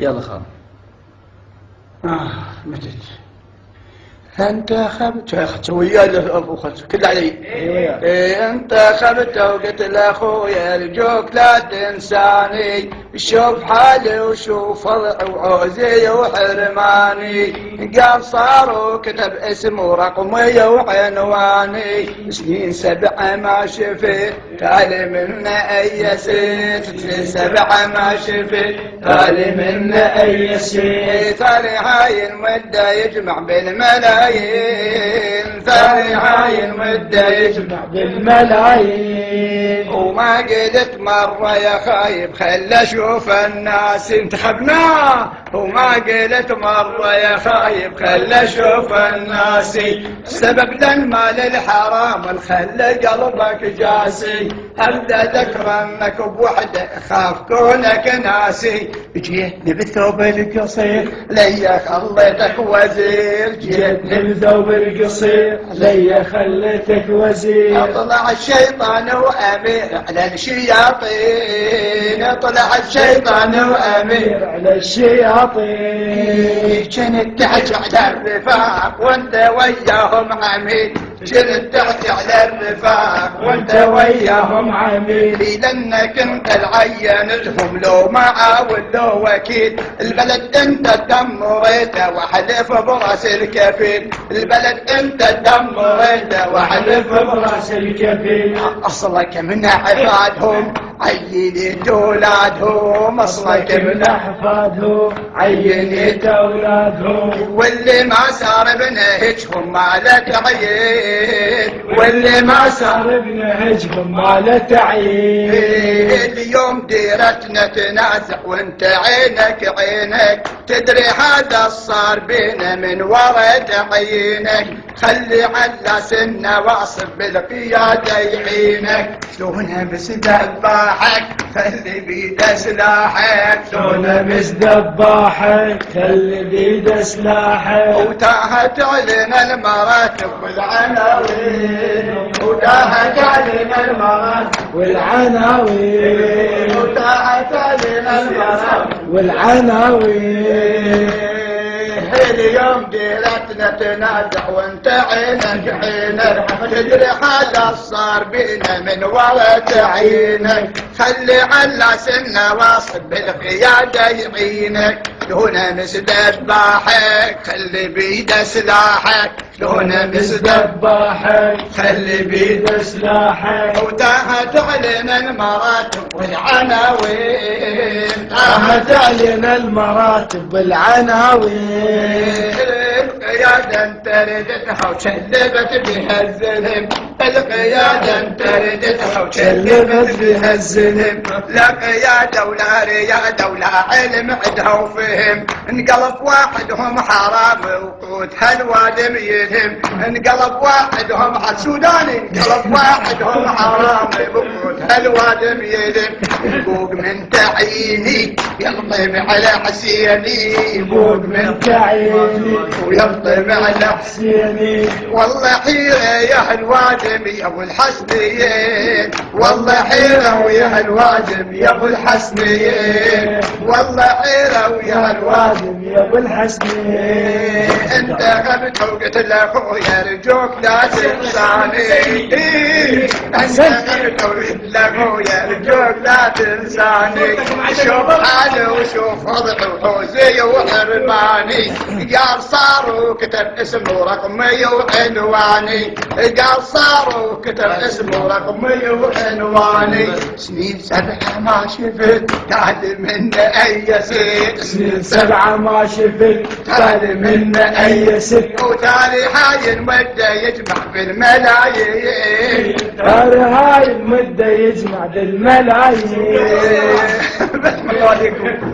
يلا خال. متت انتخبت ويا كل علي. انتخبت وقلت لاخويا ارجوك لا تنساني، شوف حالي وشوف وضعي وعوزي وحرماني. قال صار وكتب اسم ورقمي وعنواني، سنين 7 ما شفت تالي منا اي سيف، سنين 7 ما شفت تالي منا اي سيف. تالي هاي المدة يجمع بالملايين، ثاني هاي المدة يجمع بالملايين. وما قلت مرة يا خايب خل اشوف الناس انتخبناه، وما قلت مرة يا خايب خل اشوف الناس. سبب المال الحرام الخل قلبك جاسي، ابدا ذكر انك بوحدة اخاف كونك ناسي. جيتني بالثوب القصير ليا خليتك وزير، جيتني بالثوب القصير ليا خليتك وزير. اطلع الشيطان وامير على الشياطين، اطلع الشيطان وامير على الشياطين. كنت تحكي على الرفاق وانت وياهم عميد، كنت تحكي على الرفاق وانت وياهم عميد. لانك انت العين لهم لو معاون لو وكيل، البلد انت دمريته واحلف براس الكفيل، البلد انت دمريته واحلف براس الكفيل. اصلك من عبادهم عينيت اولادهم، اصلك من احفادهم عينيت اولادهم. واللي ما صار بنهجهم ما له تعيين، واللي ما صار بنهجهم ما له تعيين. اليوم ديرتنا تنازع وانت عينك عينك، تدري هذا صار بينا من ورا تعيينك. خلي على سنة واصف بالقيادة يعينك، شلون بس دباحك خلي بيده سلاحك، شلون بس دباحك خلي بيده سلاحك. وتاهت علينا المراتب والعناوين، وتاهت علينا المراتب والعناوين، وتاهت علينا المراتب والعناوين. اليوم ديرتنا تنازع وانت عينك عينك، تدري هذا صار بينا من ورا تعينك. خلي على سنة واصل بالقيادة يعينك، دون مسدباحك خلي بيده سلاحك، دون مسدباحك خلي بيده سلاحك. وتاهت علينا المراتب والعناوين، تاهت علينا المراتب والعناوين. القيادة انت ردتها وشلبت بها الزلم، القيادة انت ردتها وشلبت بها الزلم. لا قيادة ولا ريادة ولا علم عدها وفهم، انقلب واحدهم حرام وقوت هالوادم يلهم، انقلب واحدهم على سوداني، انقلب واحدهم حرام وقوت هالوادم يلهم. يبوق من تعيني يلطم على حسيني، يبوق من تعيني ويلطم على حسيني. والله حيرة يا الوادم يا ابو الحسنيين، والله حيرة ويا الوادم يا ابو الحسنيين، والله حيرة ويا الوادم يا ابو الحسنيين. انت غبت وقلت لاخويا ارجوك لا تنساني، انت غبت وقلت لاخويا ارجوك لا تنساني. شوف حالي وشوف وضعي وحوزي وحرماني. قال صار وكتب اسم ورقمي وعنواني، قال صار وكتب اسم ورقمي وعنواني. سنين 7 ما شفت تالي منا اي ست، سنين 7 ما شفت تالي منا اي ست. وتالي هاي المدة يجمع بالملايين، تالي هاي المدة يجمع بالملايين. بسم الله عليكم.